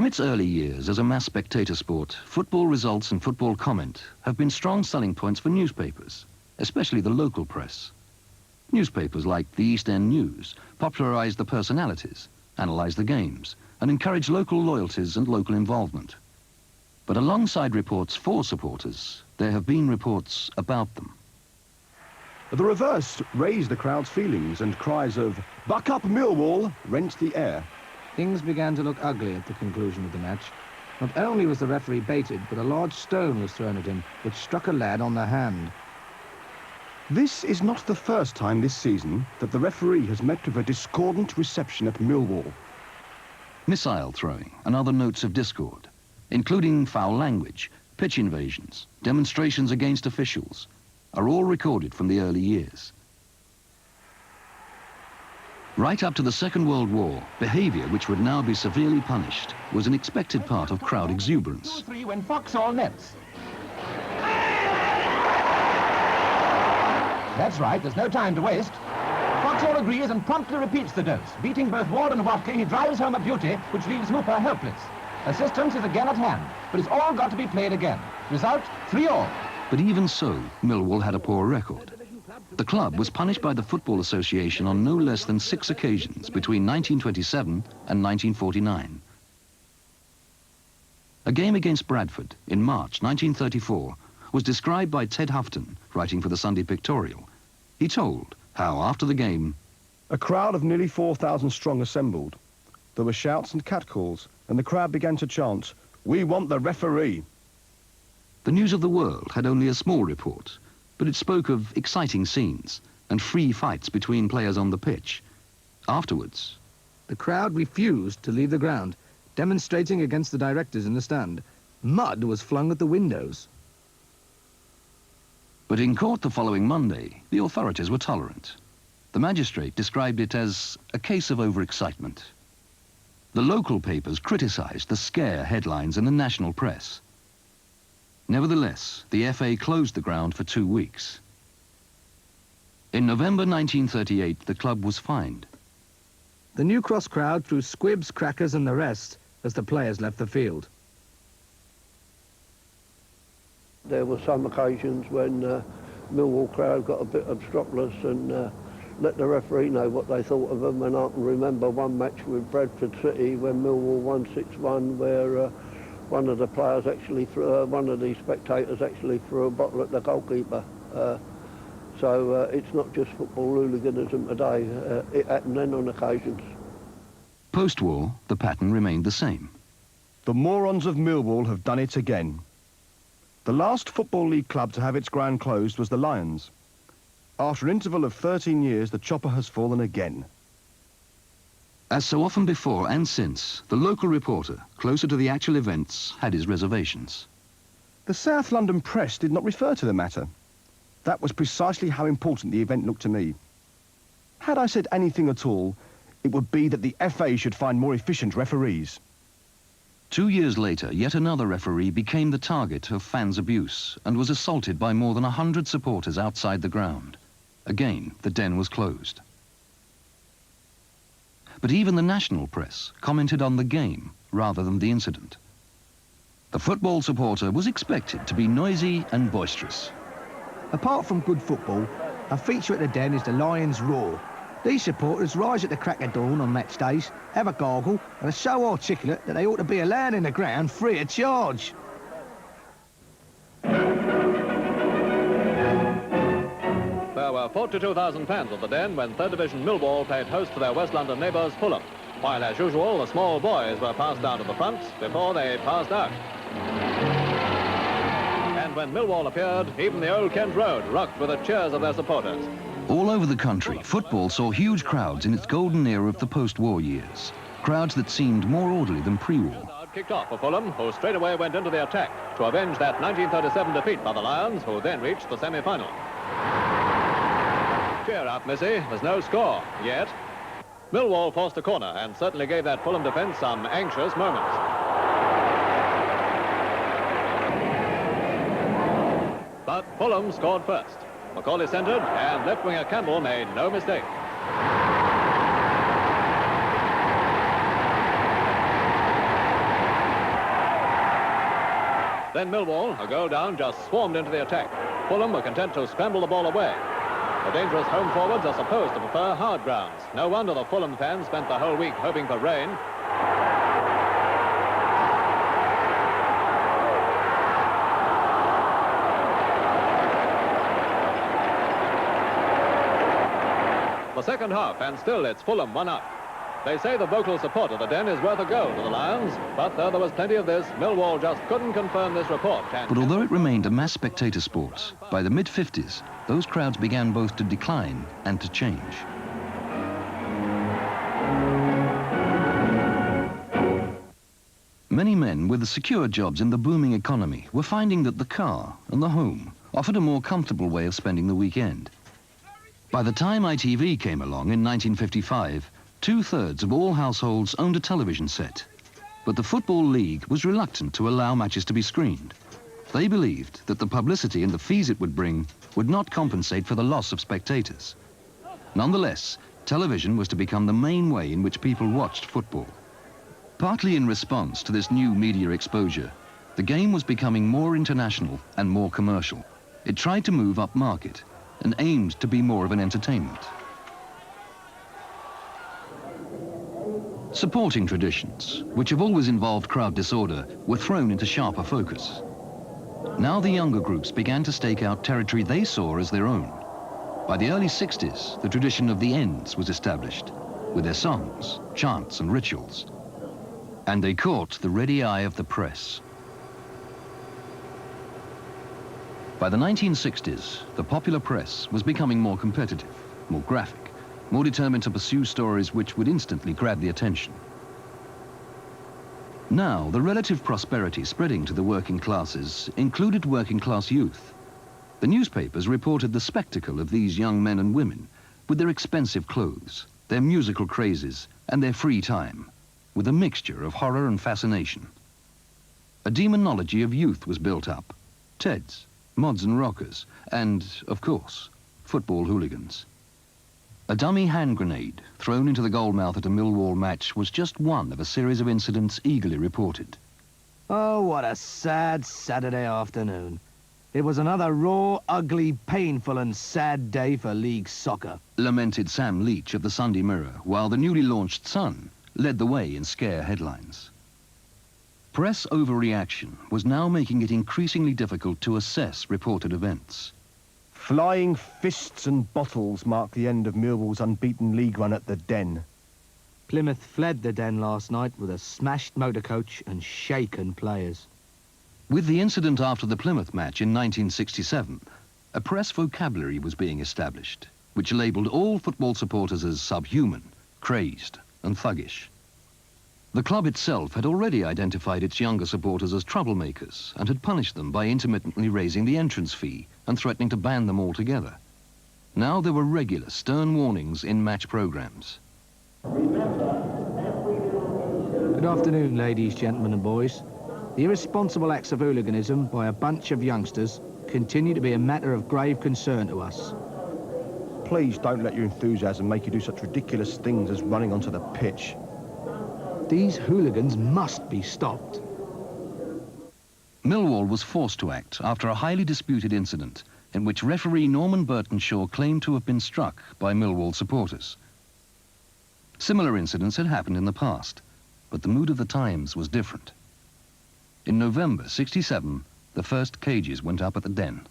From its early years as a mass spectator sport, football results and football comment have been strong selling points for newspapers, especially the local press. Newspapers like the East End News popularised the personalities, analysed the games, and encouraged local loyalties and local involvement. But alongside reports for supporters, there have been reports about them. The reverse raised the crowd's feelings, and cries of "Buck up Millwall" rent the air. Things began to look ugly at the conclusion of the match. Not only was the referee baited, but a large stone was thrown at him, which struck a lad on the hand. This is not the first time this season that the referee has met with a discordant reception at Millwall. Missile throwing and other notes of discord, including foul language, pitch invasions, demonstrations against officials, are all recorded from the early years. Right up to the Second World War, behaviour which would now be severely punished was an expected part of crowd exuberance. 2-3 when Foxall nets. That's right, there's no time to waste. Foxall agrees and promptly repeats the dose. Beating both Ward and Watkin, he drives home a beauty which leaves Hooper helpless. Assistance is again at hand, but it's all got to be played again. Result, 3-all. But even so, Millwall had a poor record. The club was punished by the Football Association on no less than 6 occasions between 1927 and 1949. A game against Bradford in March 1934 was described by Ted Houghton, writing for the Sunday Pictorial. He told how, after the game, a crowd of nearly 4,000 strong assembled. There were shouts and catcalls, and the crowd began to chant, "We want the referee." The News of the World had only a small report, but it spoke of exciting scenes and free fights between players on the pitch. Afterwards, the crowd refused to leave the ground, demonstrating against the directors in the stand. Mud was flung at the windows. But in court the following Monday, the authorities were tolerant. The magistrate described it as a case of overexcitement. The local papers criticised the scare headlines in the national press. Nevertheless, the FA closed the ground for 2 weeks. In November 1938, the club was fined. The New Cross crowd threw squibs, crackers and the rest as the players left the field. There were some occasions when Millwall crowd got a bit obstropolous and let the referee know what they thought of them. And I can remember one match with Bradford City when Millwall won 6-1, where one of the players actually threw, one of the spectators actually threw a bottle at the goalkeeper. So it's not just football hooliganism today. It happened then on occasions. Post-war, the pattern remained the same. The morons of Millwall have done it again. The last Football League club to have its ground closed was the Lions. After an interval of 13 years, the chopper has fallen again. As so often before and since, the local reporter, closer to the actual events, had his reservations. The South London press did not refer to the matter. That was precisely how important the event looked to me. Had I said anything at all, it would be that the FA should find more efficient referees. 2 years later, yet another referee became the target of fans' abuse and was assaulted by more than 100 supporters outside the ground. Again, the den was closed. But even the national press commented on the game rather than the incident. The football supporter was expected to be noisy and boisterous. Apart from good football, a feature at the Den is the Lions Roar. These supporters rise at the crack of dawn on match days, have a gargle, and are so articulate that they ought to be allowed in the ground free of charge. There were 42,000 fans at the Den when 3rd Division Millwall played host to their West London neighbours Fulham, while as usual the small boys were passed down to the front before they passed out. And when Millwall appeared, even the Old Kent Road rocked with the cheers of their supporters. All over the country, football saw huge crowds in its golden era of the post-war years. Crowds that seemed more orderly than pre-war. Kicked off for Fulham, who straight away went into the attack to avenge that 1937 defeat by the Lions, who then reached the semi-final. Cheer up, Missy. There's no score yet. Millwall forced a corner and certainly gave that Fulham defence some anxious moments. But Fulham scored first. Macaulay centred, and left winger Campbell made no mistake. Then Millwall, a goal down, just swarmed into the attack. Fulham were content to scramble the ball away. The dangerous home forwards are supposed to prefer hard grounds. No wonder the Fulham fans spent the whole week hoping for rain. The second half, and still it's Fulham 1-up. They say the vocal support of the Den is worth a goal to the Lions, but though there was plenty of this, Millwall just couldn't confirm this report. But although it remained a mass spectator sport, by the mid-50s, those crowds began both to decline and to change. Many men with secure jobs in the booming economy were finding that the car and the home offered a more comfortable way of spending the weekend. By the time ITV came along in 1955, 2/3 of all households owned a television set. But the Football League was reluctant to allow matches to be screened. They believed that the publicity and the fees it would bring would not compensate for the loss of spectators. Nonetheless, television was to become the main way in which people watched football. Partly in response to this new media exposure, the game was becoming more international and more commercial. It tried to move up market and aimed to be more of an entertainment. Supporting traditions, which have always involved crowd disorder, were thrown into sharper focus. Now the younger groups began to stake out territory they saw as their own. By the early 60s, the tradition of the Ends was established, with their songs, chants and rituals. And they caught the ready eye of the press. By the 1960s, the popular press was becoming more competitive, more graphic, more determined to pursue stories which would instantly grab the attention. Now, the relative prosperity spreading to the working classes included working-class youth. The newspapers reported the spectacle of these young men and women with their expensive clothes, their musical crazes, and their free time, with a mixture of horror and fascination. A demonology of youth was built up. Teds, mods and rockers, and, of course, football hooligans. A dummy hand grenade thrown into the goalmouth at a Millwall match was just one of a series of incidents eagerly reported. Oh, what a sad Saturday afternoon. It was another raw, ugly, painful and sad day for league soccer. Lamented Sam Leach of the Sunday Mirror, while the newly launched Sun led the way in scare headlines. Press overreaction was now making it increasingly difficult to assess reported events. Flying fists and bottles marked the end of Millwall's unbeaten league run at the Den. Plymouth fled the Den last night with a smashed motor coach and shaken players. With the incident after the Plymouth match in 1967, a press vocabulary was being established, which labelled all football supporters as subhuman, crazed and thuggish. The club itself had already identified its younger supporters as troublemakers and had punished them by intermittently raising the entrance fee and threatening to ban them altogether. Now there were regular, stern warnings in match programmes. Good afternoon, ladies, gentlemen and boys. The irresponsible acts of hooliganism by a bunch of youngsters continue to be a matter of grave concern to us. Please don't let your enthusiasm make you do such ridiculous things as running onto the pitch. These hooligans must be stopped. Millwall was forced to act after a highly disputed incident in which referee Norman Burtonshaw claimed to have been struck by Millwall supporters. Similar incidents had happened in the past, but the mood of the times was different. In November '67, the first cages went up at the Den.